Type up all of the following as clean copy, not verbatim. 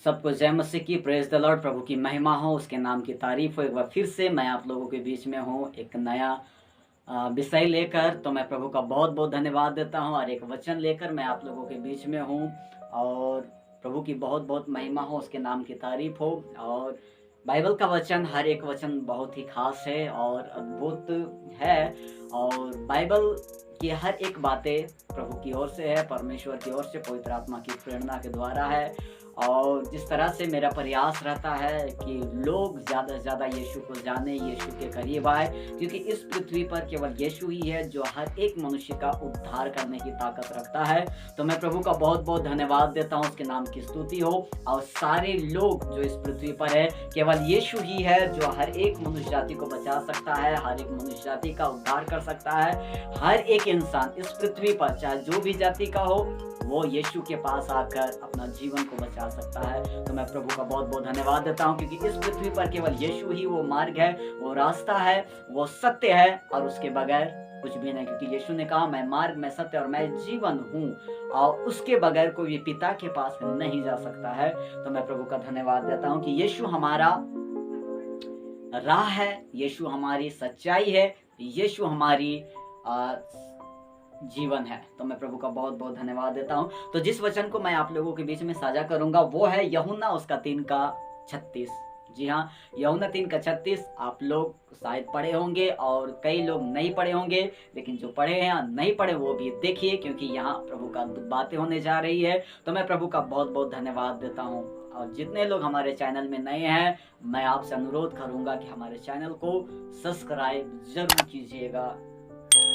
सबको जय मसीह की, प्रेज द लॉर्ड। प्रभु की महिमा हो, उसके नाम की तारीफ हो। एक बार फिर से मैं आप लोगों के बीच में हूँ एक नया विषय लेकर। तो मैं प्रभु का बहुत बहुत धन्यवाद देता हूँ और एक वचन लेकर मैं आप लोगों के बीच में हूँ। और प्रभु की बहुत बहुत महिमा हो, उसके नाम की तारीफ हो। और बाइबल का वचन, हर एक वचन बहुत ही खास है और अद्भुत है। और बाइबल की हर एक बातें प्रभु की ओर से है, परमेश्वर की ओर से, पवित्र आत्मा की प्रेरणा के द्वारा है। और जिस तरह से मेरा प्रयास रहता है कि लोग ज़्यादा से ज़्यादा यीशु को जाने, यीशु के करीब आए, क्योंकि इस पृथ्वी पर केवल यीशु ही है जो हर एक मनुष्य का उद्धार करने की ताकत रखता है। तो मैं प्रभु का बहुत बहुत धन्यवाद देता हूँ, उसके नाम की स्तुति हो। और सारे लोग जो इस पृथ्वी पर है, केवल यीशु ही है जो हर एक मनुष्य जाति को बचा सकता है, हर एक मनुष्य जाति का उद्धार कर सकता है। हर एक इंसान इस पृथ्वी पर, चाहे जो भी जाति का हो, वो यीशु के पास आकर अपना जीवन को बचा सकता है। तो मैं प्रभु का बहुत बहुत धन्यवाद देता हूँ, क्योंकि इस पृथ्वी पर केवल यीशु ही वो मार्ग है, वो रास्ता है, वो सत्य है, और उसके बगैर कुछ भी नहीं। क्योंकि यीशु ने कहा, मैं मार्ग, मैं सत्य और मैं जीवन हूँ, और उसके बगैर कोई भी पिता के पास नहीं जा सकता है। तो मैं प्रभु का धन्यवाद देता हूँ कि यीशु हमारा राह है, यीशु हमारी सच्चाई है, यीशु हमारी जीवन है। तो मैं प्रभु का बहुत बहुत धन्यवाद देता हूँ। तो जिस वचन को मैं आप लोगों के बीच में साझा करूंगा वो है यूहन्ना उसका 3:36। जी हाँ, यूहन्ना 3:36 आप लोग शायद पढ़े होंगे और कई लोग नहीं पढ़े होंगे, लेकिन जो पढ़े हैं नहीं पढ़े वो भी देखिए, क्योंकि यहाँ प्रभु का बातें होने जा रही है। तो मैं प्रभु का बहुत बहुत धन्यवाद देता हूँ। और जितने लोग हमारे चैनल में नए हैं, मैं आपसे अनुरोध करूंगा कि हमारे चैनल को सब्सक्राइब जरूर कीजिएगा,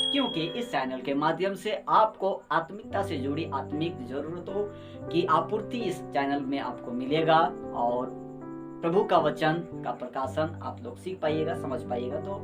क्योंकि इस चैनल के माध्यम से आपको आत्मिकता से जुड़ी आत्मिक जरूरतों की आपूर्ति इस चैनल में आपको मिलेगा। और प्रभु का वचन का प्रकाशन आप लोग सीख पाइएगा, समझ पाइएगा। तो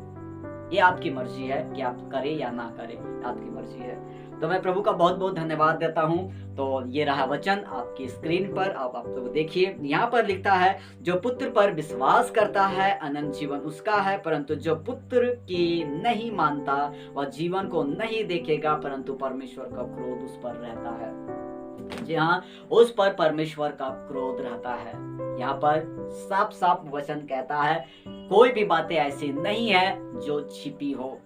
ये आपकी मर्जी है कि आप करें या ना करें, आपकी मर्जी है। तो मैं प्रभु का बहुत बहुत धन्यवाद देता हूँ। तो ये रहा वचन आपकी स्क्रीन पर, आप तो देखिए। यहाँ पर लिखता है, जो पुत्र पर विश्वास करता है अनंत जीवन उसका है, परंतु जो पुत्र की नहीं मानता वह जीवन को नहीं देखेगा, परंतु परमेश्वर का क्रोध उस पर रहता है। जी हाँ, उस पर परमेश्वर का क्रोध रहता है। यहाँ पर साफ साफ वचन कहता है, कोई भी बातें ऐसी नहीं है जो छिपी हो,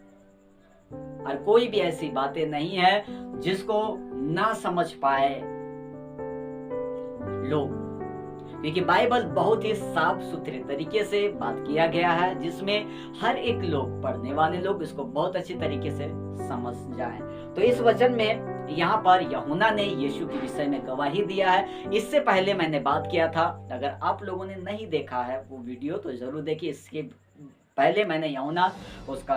और कोई भी ऐसी बातें नहीं है जिसको ना समझ पाए लोग, क्योंकि बाइबल बहुत ही साफ सुथरे तरीके से बात किया गया है, जिसमें हर एक लोग, पढ़ने वाले लोग इसको बहुत अच्छी तरीके से समझ जाए। तो इस वचन में यहाँ पर यूहन्ना ने यीशु के विषय में गवाही दिया है। इससे पहले मैंने बात किया था, अगर आप लोगों ने नहीं देखा है वो वीडियो तो जरूर देखिए। इसके पहले मैंने यूहन्ना उसका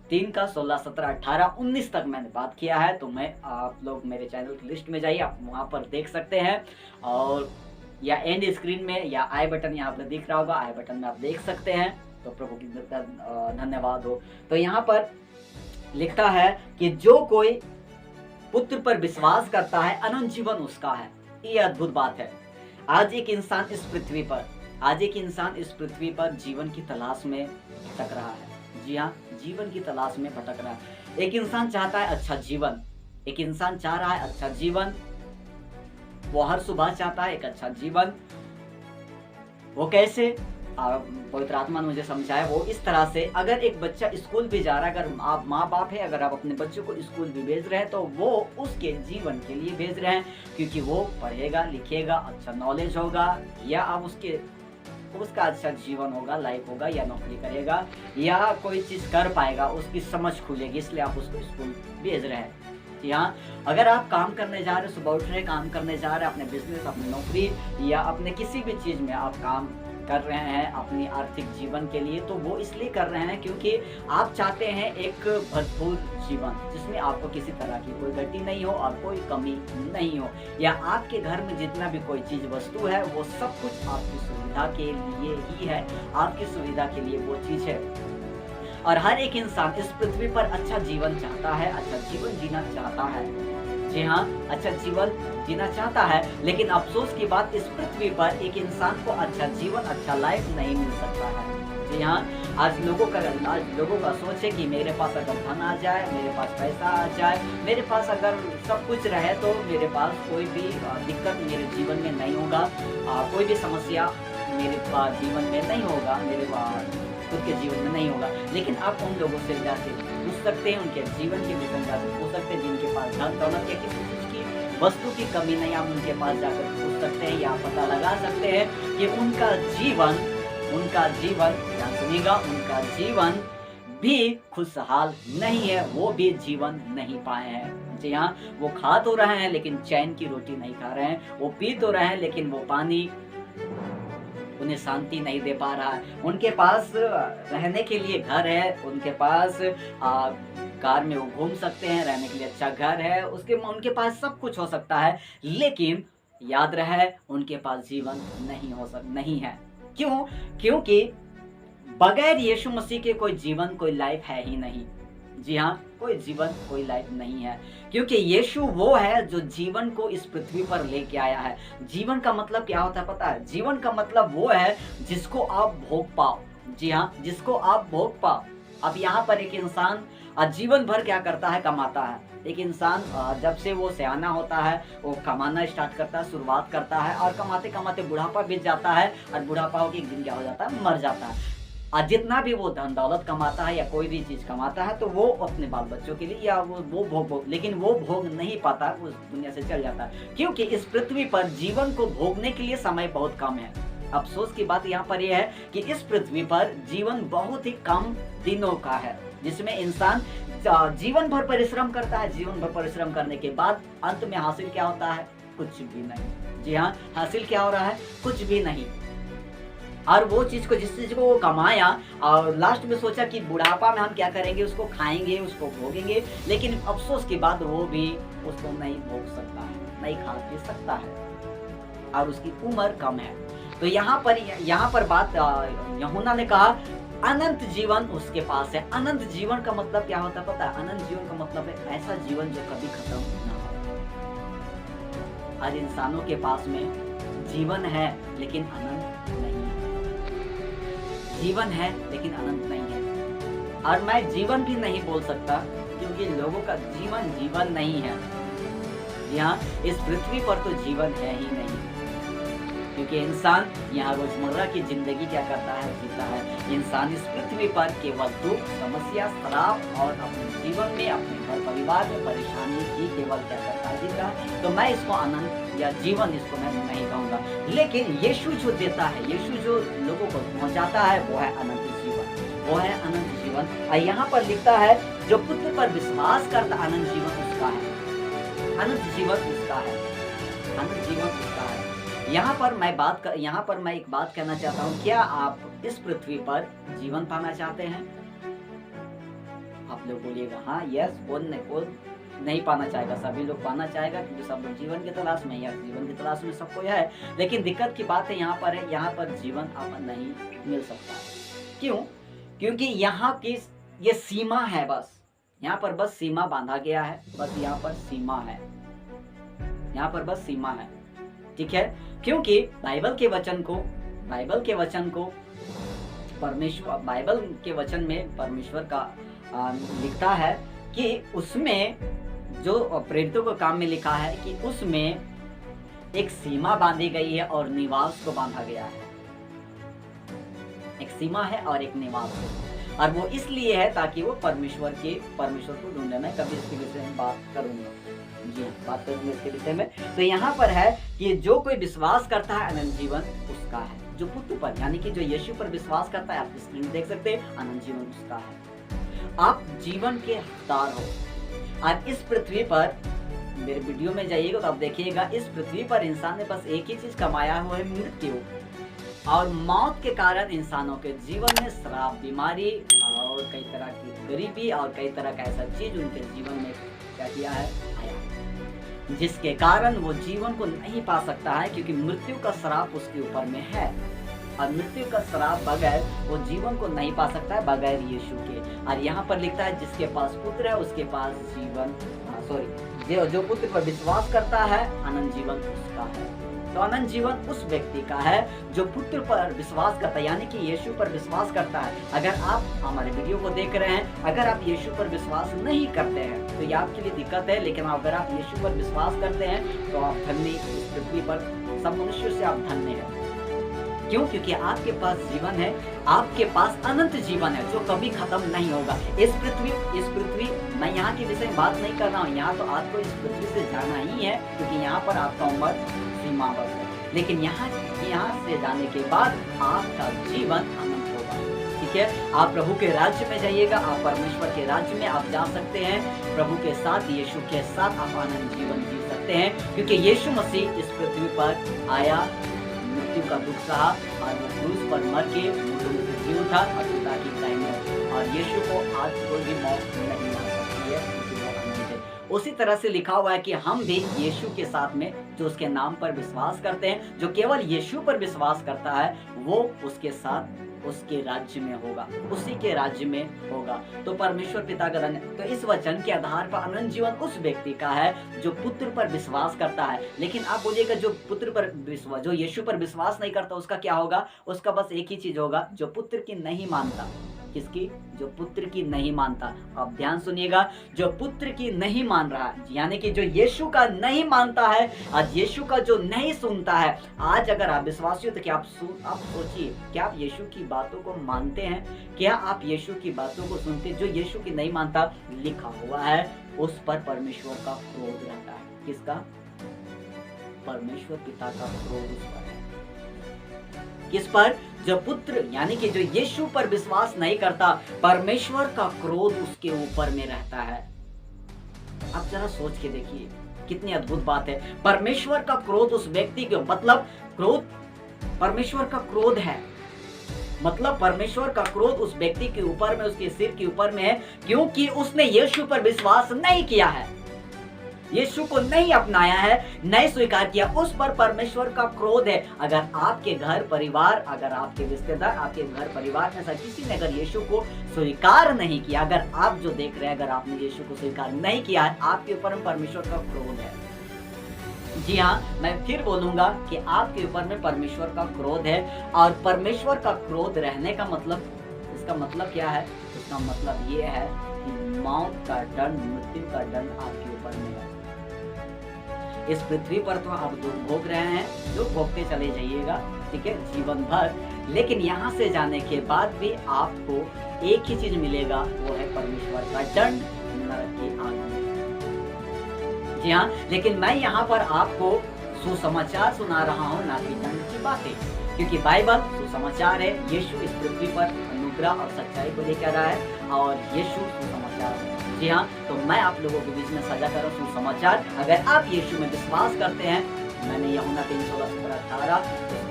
3:16, 17, 18, 19 तक मैंने बात किया है। तो मैं, आप लोग मेरे चैनल की लिस्ट में जाइए, आप वहाँ पर देख सकते हैं। और या एंड स्क्रीन में या आई बटन यहाँ पर दिख रहा होगा, आई बटन में आप देख सकते हैं। तो प्रभु की धन्यवाद हो। तो यहाँ पर लिखता है कि जो कोई पुत्र पर विश्वास करता है अनंत जीवन उसका है। ये अद्भुत बात है। आज एक इंसान इस पृथ्वी पर जीवन की तलाश में भटक रहा है। जी हाँ, जीवन की तलाश में भटक रहा है। एक इंसान चाहता है अच्छा जीवन, एक इंसान चाह रहा है अच्छा जीवन, वो हर सुबह चाहता है एक अच्छा जीवन। वो कैसे? पवित्र आत्मा ने मुझे समझाया, वो इस तरह से, अगर एक बच्चा स्कूल भी जा रहा है, अगर आप माँ बाप है, अगर आप अपने बच्चों को स्कूल भी भेज रहे हैं, तो वो उसके जीवन के लिए भेज रहे हैं, क्योंकि वो पढ़ेगा, लिखेगा, अच्छा नॉलेज होगा, या आप उसका अच्छा जीवन होगा, लाइफ होगा, या नौकरी करेगा, या कोई चीज़ कर पाएगा, उसकी समझ खुलेगी, इसलिए आप उसको स्कूल भेज रहे हैं। यहाँ अगर आप काम करने जा रहे, सुबह उठ रहे, काम करने जा रहे, अपने बिजनेस, अपनी नौकरी, या अपने किसी भी चीज़ में आप काम कर रहे हैं अपनी आर्थिक जीवन के लिए, तो वो इसलिए कर रहे हैं क्योंकि आप चाहते हैं एक भरपूर जीवन, जिसमें आपको किसी तरह की कोई गलती नहीं हो और कोई कमी नहीं हो, या आपके घर में जितना भी कोई चीज़ वस्तु है वो सब कुछ आपकी सुविधा के लिए ही है, आपकी सुविधा के लिए वो चीज़ है। और हर एक इंसान इस पृथ्वी पर अच्छा जीवन चाहता है, अच्छा जीवन जीना चाहता है। जी हाँ, अच्छा जीवन जीना चाहता है, लेकिन अफसोस की बात, इस पृथ्वी पर एक इंसान को अच्छा जीवन, अच्छा लाइफ नहीं मिल सकता है। जी हाँ, आज लोगों का सोच है कि मेरे पास अगर धन आ जाए, मेरे पास पैसा आ जाए, मेरे पास अगर सब कुछ रहे तो मेरे पास कोई भी दिक्कत मेरे जीवन में नहीं होगा, कोई भी समस्या मेरे पास जीवन में नहीं होगा, मेरे खुद के जीवन में नहीं होगा। लेकिन आप उन लोगों से जाके पूछ सकते हैं, उनके जीवन के विषय में जाकर पूछ सकते हैं जिनके पास धन दौलत या किसी चीज़ की वस्तु की कमी नहीं, आप उनके पास जाकर पूछ सकते हैं या पता लगा सकते हैं कि उनका जीवन ध्यान सुनिएगा, उनका जीवन भी खुशहाल नहीं है, वो भी जीवन नहीं पाए हैं। जी हाँ, वो खा तो रहे हैं लेकिन चैन की रोटी नहीं खा रहे हैं, वो पी तो रहे हैं लेकिन वो पानी उन्हें शांति नहीं दे पा रहा है। उनके पास रहने के लिए घर है, उनके पास कार में वो घूम सकते हैं, रहने के लिए अच्छा घर है, उनके पास सब कुछ हो सकता है, लेकिन याद रहे उनके पास जीवन नहीं है। क्यों? क्योंकि बगैर यीशु मसीह के कोई जीवन, कोई लाइफ है ही नहीं। जी हाँ, कोई जीवन, कोई लाइफ नहीं है, क्योंकि यीशु वो है जो जीवन को इस पृथ्वी पर लेके आया है। जीवन का मतलब क्या होता है पता है? जीवन का मतलब वो है जिसको आप भोग पाओ। जी हाँ, जिसको आप भोग पाओ। अब यहाँ पर एक इंसान जीवन भर क्या करता है? कमाता है। एक इंसान जब से वो सयाना होता है, वो कमाना स्टार्ट करता है, शुरुआत करता है, और कमाते कमाते बुढ़ापा बीत जाता है, और बुढ़ापा होकर एक दिन क्या हो जाता है? मर जाता है। जितना भी वो धन दौलत कमाता है या कोई भी चीज कमाता है तो वो अपने बाल बच्चों के लिए या वो भोग, लेकिन वो भोग नहीं पाता, वो दुनिया से चल जाता है, क्योंकि इस पृथ्वी पर जीवन को भोगने के लिए समय बहुत कम है। अफसोस की बात यहाँ पर यह है कि इस पृथ्वी पर जीवन बहुत ही कम दिनों का है, जिसमें इंसान जीवन भर परिश्रम करता है। जीवन भर परिश्रम करने के बाद अंत में हासिल क्या होता है? कुछ भी नहीं। जी हाँ, हासिल क्या हो रहा है? कुछ भी नहीं। और वो चीज को, जिस चीज को वो कमाया और लास्ट में सोचा कि बुढ़ापा में हम क्या करेंगे, उसको खाएंगे, उसको भोगेंगे, लेकिन अफसोस की बात वो भी उसको नहीं भोग सकता है, नहीं खा पी सकता है, और उसकी उम्र कम है। तो यहाँ पर बात यूहन्ना ने कहा अनंत जीवन उसके पास है। अनंत जीवन का मतलब क्या होता है पता है? अनंत जीवन का मतलब है ऐसा जीवन जो कभी खत्म ना हो। हर इंसानों के पास में जीवन है लेकिन अनंत नहीं है। जीवन है लेकिन अनंत नहीं है। और मैं जीवन भी नहीं बोल सकता क्योंकि लोगों का जीवन नहीं है। यहाँ इस पृथ्वी पर तो जीवन है ही नहीं, क्योंकि इंसान यहाँ रोजमर्रा की जिंदगी क्या करता है? जीता है। इंसान इस पृथ्वी पर केवल दुख, समस्या, श्राप और अपने जीवन में, अपने घर परिवार में परेशानी ही केवल क्या करता है? जीता है। तो मैं इसको अनंत या जीवन इसको मैं नहीं कहूँगा, लेकिन यीशु जो देता है, यीशु जो लोगों को पहुँचाता है, वो है अनंत जीवन, वो है अनंत जीवन। और यहाँ पर लिखता है जो पुत्र पर विश्वास करता, अनंत जीवन उसका है, अनंत जीवन उसका है, अनंत जीवन उसका है। यहाँ पर मैं एक बात कहना चाहता हूँ, क्या आप इस पृथ्वी पर जीवन पाना चाहते हैं? आप लोग बोलिएगा हाँ, यस। कौन नहीं पाना चाहेगा? सभी लोग पाना चाहेगा, क्योंकि सब लोग जीवन की तलाश में, या जीवन की तलाश में सबको है। लेकिन दिक्कत की बात है यहाँ पर जीवन आपको नहीं मिल सकता। क्यों? क्योंकि यहाँ की ये सीमा है, बस यहाँ पर बस सीमा बांधा गया है, बस यहाँ पर सीमा है, यहाँ पर बस सीमा है। ठीक है, क्योंकि बाइबल के वचन में परमेश्वर का लिखता है कि उसमें जो प्रेरितों को काम में लिखा है कि उसमें एक सीमा बांधी गई है और निवास को बांधा गया है। एक सीमा है और एक निवास है, और वो इसलिए है ताकि वो परमेश्वर को ढूंढे। मैं कभी इसके विषय में बात करूंगा, जी बात करूंगा इसके विषय में। तो यहाँ पर है कि जो कोई विश्वास करता है अनंत जीवन उसका है। जो पुत्र पर यानी कि जो यीशु पर विश्वास करता है, आप स्क्रीन देख सकते हैं, अनंत जीवन उसका है। आप जीवन के हकदार हो। और इस पृथ्वी पर, मेरे वीडियो में जाइएगा तो आप देखिएगा, इस पृथ्वी पर इंसान ने बस एक ही चीज कमाया हुआ है, मृत्यु। और मौत के कारण इंसानों के जीवन में श्राप, बीमारी और कई तरह की गरीबी और कई तरह का ऐसा चीज उनके जीवन में क्या किया है? आया, जिसके कारण वो जीवन को नहीं पा सकता है, क्योंकि मृत्यु का श्राप उसके ऊपर में है। और मृत्यु का श्राप बगैर वो जीवन को नहीं पा सकता है, बगैर यीशु के। और यहाँ पर लिखता है जिसके पास पुत्र है उसके पास जीवन, जो पुत्र पर विश्वास करता है अनंत जीवन उसका है। तो अनंत जीवन उस व्यक्ति का है जो पुत्र पर विश्वास करता है, यानी कि यीशु पर विश्वास करता है। अगर आप हमारे वीडियो को देख रहे हैं, अगर आप यीशु पर विश्वास नहीं करते हैं तो ये आपके लिए दिक्कत है, लेकिन अगर आप यीशु पर विश्वास करते हैं तो आप धन्य, इस पृथ्वी पर सब मनुष्यों से आप धन्य हैं। क्यों? क्योंकि आपके पास जीवन है, आपके पास अनंत जीवन है जो कभी खत्म नहीं होगा। इस पृथ्वी मैं यहाँ के विषय में बात नहीं कर रहा हूँ, यहाँ तो आपको इस पृथ्वी से जाना ही है, क्योंकि यहाँ पर आपका उम्र सीमाबद्ध है। लेकिन यहाँ से जाने के बाद आपका जीवन अनंत होगा। ठीक है, आप प्रभु के राज्य में जाइएगा, आप परमेश्वर के राज्य में आप जा सकते हैं, प्रभु के साथ, यीशु के साथ आप आनंद जीवन जी सकते हैं, क्योंकि यीशु मसीह इस पृथ्वी पर आया, मृत्यु का दुख सहा और वो क्रूस पर मर के जी उठा और पिता की दाहिने, और यीशु को आज कोई भी मौत नहीं मार सकती है, क्योंकि वो अनंत है। उसी तरह से लिखा हुआ है कि हम भी यीशु के साथ में जो उसके नाम पर विश्वास करते हैं, जो केवल यीशु पर विश्वास करता है, वो उसके साथ उसके राज्य में होगा, उसी के राज्य में होगा। तो परमेश्वर पिता का धन्य। तो इस वचन के आधार पर अनंत जीवन उस व्यक्ति का है जो पुत्र पर विश्वास करता है। लेकिन आप बोलिएगा जो पुत्र पर विश्वास, जो यीशु पर विश्वास नहीं करता, उसका क्या होगा? उसका बस एक ही चीज होगा, जो पुत्र की नहीं मानता। किसकी? जो पुत्र की नहीं मानता। आप ध्यान सुनिएगा, जो पुत्र की नहीं मान रहा है, यानी कि जो यीशु का नहीं मानता है, आज यीशु का जो नहीं सुनता है। आज अगर आप विश्वासी हो तो क्या आप सोचिए, क्या आप यीशु की बातों को मानते हैं? क्या आप यीशु की बातों को सुनते? जो यीशु की नहीं मानता, लिखा हुआ है उस पर परमेश्वर का क्रोध रहता है। किसका? परमेश्वर पिता का क्रोध उस पर है। किस पर? जो पुत्र, यानी कि जो यीशु पर विश्वास नहीं करता, परमेश्वर का क्रोध उसके ऊपर में रहता है। आप जरा सोच के देखिए, कितनी अद्भुत बात है। परमेश्वर का क्रोध उस व्यक्ति के, मतलब क्रोध, परमेश्वर का क्रोध है, मतलब परमेश्वर का क्रोध उस व्यक्ति के ऊपर में, उसके सिर के ऊपर में है, क्योंकि उसने यीशु पर विश्वास नहीं किया है, यीशु को नहीं अपनाया है, नहीं स्वीकार किया। उस पर परमेश्वर का क्रोध है। अगर आपके घर परिवार, अगर आपके रिश्तेदार, आपके घर परिवार में से किसी ने अगर यीशु को स्वीकार नहीं किया, अगर आप जो देख रहे हैं, अगर आपने यीशु को स्वीकार नहीं किया है, आपके ऊपर परमेश्वर का क्रोध है। जी हाँ, मैं फिर बोलूंगा कि आपके ऊपर में परमेश्वर का क्रोध है। और परमेश्वर का क्रोध रहने का मतलब, इसका मतलब क्या है? इसका मतलब ये है कि मौत का दंड, मृत्यु का दंड आपके ऊपर में है। इस पृथ्वी पर तो आप दुख भोग रहे हैं, दुख भोगते चले जाइएगा, ठीक है, जीवन भर। लेकिन यहाँ से जाने के बाद भी आपको एक ही चीज मिलेगा, वो है परमेश्वर का दंड, नरक की आग में। जी हाँ, लेकिन मैं यहाँ पर आपको सुसमाचार सुना रहा हूँ, ना कि दंड की बातें, क्योंकि बाइबल सुसमाचार है। यीशु इस पृथ्वी पर अनुग्रह और सच्चाई को लेकर रहा है, और यीशु सुसमाचार है। जी हाँ, तो मैं आप लोगों के बीच में साझा कर रहा हूँ सुसमाचार। अगर आप यीशु में विश्वास करते हैं, मैंने यूहन्ना 3:16-18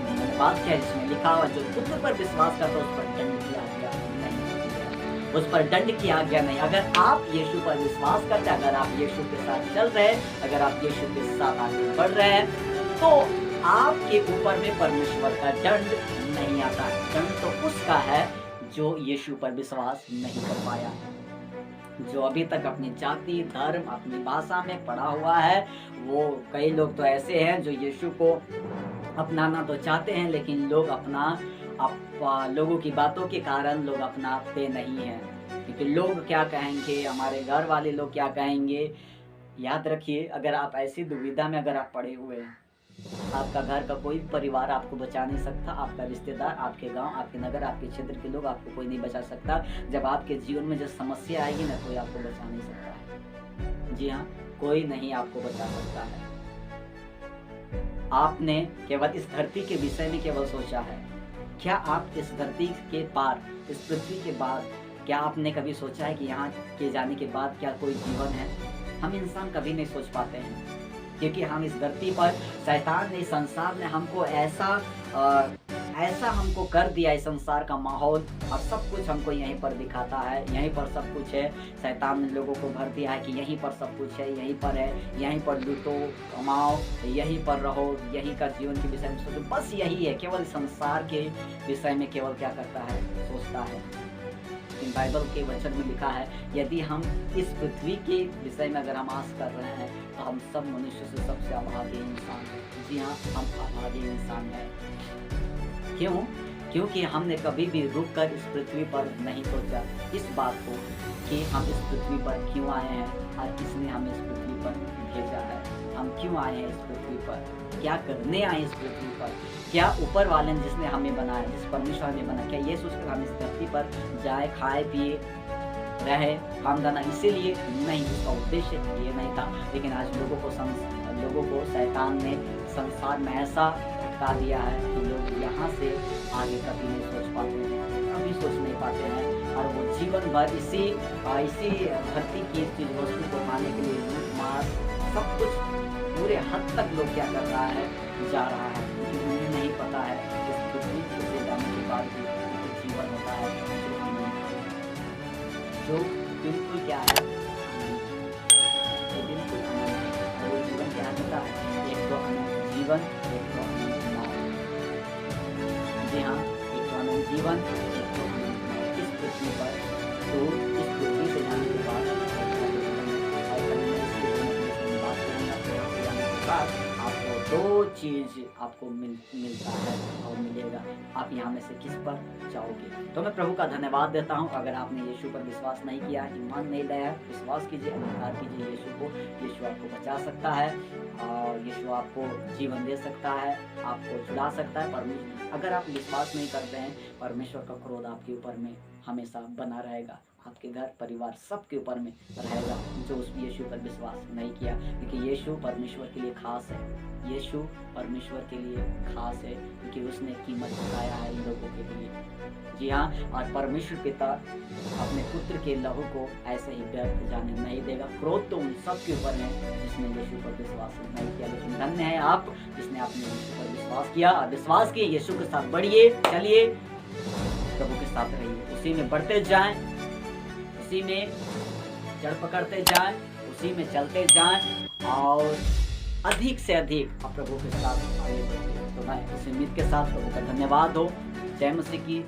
मैंने बात किया, जिसमें लिखा हुआ जो पुत्र पर विश्वास करता है उस पर दंड की आज्ञा नहीं, उस पर दंड की आज्ञा नहीं। अगर आप यीशु पर विश्वास करते हैं, अगर आप यीशु के साथ चल रहे हैं, अगर आप यीशु के साथ आगे बढ़ रहे हैं, तो आपके ऊपर में परमेश्वर का दंड नहीं आता। दंड तो उसका है जो यीशु पर विश्वास नहीं कर पाया, जो अभी तक अपनी जाति, धर्म, अपनी भाषा में पढ़ा हुआ है। वो कई लोग तो ऐसे हैं जो यीशु को अपनाना तो चाहते हैं, लेकिन लोग लोगों की बातों के कारण लोग अपनाते नहीं हैं, क्योंकि लोग क्या कहेंगे, हमारे घर वाले लोग क्या कहेंगे। याद रखिए, अगर आप ऐसी दुविधा में अगर आप पड़े हुए हैं, आपका घर का कोई परिवार आपको बचा नहीं सकता, आपका रिश्तेदार, आपके गांव, आपके नगर, आपके क्षेत्र के लोग आपको कोई नहीं बचा सकता। जब आपके जीवन में जब समस्या आएगी ना, कोई आपको बचा नहीं सकता है। जी हाँ, कोई नहीं आपको बचा सकता है। आपने केवल इस धरती के विषय में केवल सोचा है। क्या आप इस धरती के पार, इस पृथ्वी के बाद, क्या आपने कभी सोचा है कि यहाँ के जाने के बाद क्या कोई जीवन है? हम इंसान कभी नहीं सोच पाते हैं, क्योंकि हम इस धरती पर, शैतान ने, संसार ने हमको ऐसा हमको कर दिया, इस संसार का माहौल और सब कुछ हमको यहीं पर दिखाता है, यहीं पर सब कुछ है। शैतान ने लोगों को भर दिया है कि यहीं पर सब कुछ है, यहीं पर है, यहीं पर लूटो, कमाओ, यहीं पर रहो, यहीं का जीवन के विषय में सोचो, बस यही है। केवल संसार के विषय में केवल क्या करता है, सोचता है। लेकिन बाइबल के वचन में लिखा है, यदि हम इस पृथ्वी के विषय में अगर हम आस कर रहे हैं तो हम सब मनुष्य से सबसे अभागे इंसान हैं। जी हाँ, हम अभागे इंसान हैं। क्यों? क्योंकि हमने कभी भी रुक कर इस पृथ्वी पर नहीं सोचा इस बात को कि हम इस पृथ्वी पर क्यों आए हैं और किसने हमें इस पृथ्वी पर भेजा है। हम क्यों आए हैं इस पृथ्वी पर, क्या करने आए इस पृथ्वी पर, क्या ऊपर वाले ने जिसने हमें बनाया, जिस परमेश्वर ने बनाया, क्या ये सोचकर हम इस धरती पर जाए, खाए पिए रहे काम दाना, इसीलिए नहीं, उसका उद्देश्य ये नहीं था। लेकिन आज लोगों को शैतान ने संसार में ऐसा भटका दिया है कि लोग यहाँ से आगे कभी नहीं सोच पाते हैं, कभी सोच नहीं पाते हैं, और वो जीवन भर इसी धरती की चीज वस्तु को पाने के लिए लूट मार सब कुछ पूरे हद तक लोग क्या कर रहा है, जा रहा है, क्योंकि उन्हें नहीं पता है इस पृथ्वी से जाने के बाद भी एक जीवन होता है जो बिल्कुल क्या है, बिल्कुल अनंत है। वो जीवन क्या होता है, एक तो अनंत जीवन, एक तो अनंत मौत। जी हाँ, एक तो अनंत जीवन, एक तो अनंत मौत। इस पृथ्वी पर तो इस पृथ्वी से जाने के बाद आपको दो चीज आपको मिलता है और मिलेगा, आप यहाँ में से किस पर जाओगे। तो मैं प्रभु का धन्यवाद देता हूँ। अगर आपने यीशु पर विश्वास नहीं किया, ईमान नहीं लाया, विश्वास कीजिए, अंगीकार कीजिए यीशु को। यीशु आपको बचा सकता है और यीशु आपको जीवन दे सकता है, आपको छुड़ा सकता है। परमेश्वर, अगर आप विश्वास नहीं करते हैं, परमेश्वर का क्रोध आपके ऊपर में हमेशा बना रहेगा, आपके घर परिवार सबके ऊपर में रहेगा जो उस यीशु पर विश्वास नहीं किया। क्योंकि यीशु परमेश्वर के लिए खास है, यीशु परमेश्वर के लिए खास है, क्योंकि उसने कीमत चुकाया है इन लोगों के लिए। जी हाँ, और परमेश्वर पिता अपने पुत्र के लहू को ऐसे ही व्यर्थ जाने नहीं देगा। क्रोध तो उन सब के ऊपर है जिसने यीशु पर विश्वास नहीं किया, लेकिन धन्य है आप जिसने अपने यीशु पर विश्वास किया और विश्वास किए यीशु के साथ बढ़िए, चलिए, प्रभु के साथ रहिए, उसी में बढ़ते जाएं, उसी में जड़ पकड़ते जाएं, उसी में चलते जाएं और अधिक से अधिक आप प्रभु के साथ आगे बढ़ते। तो मैं इस उम्मीद के साथ प्रभु का धन्यवाद हो। जय मसीह की।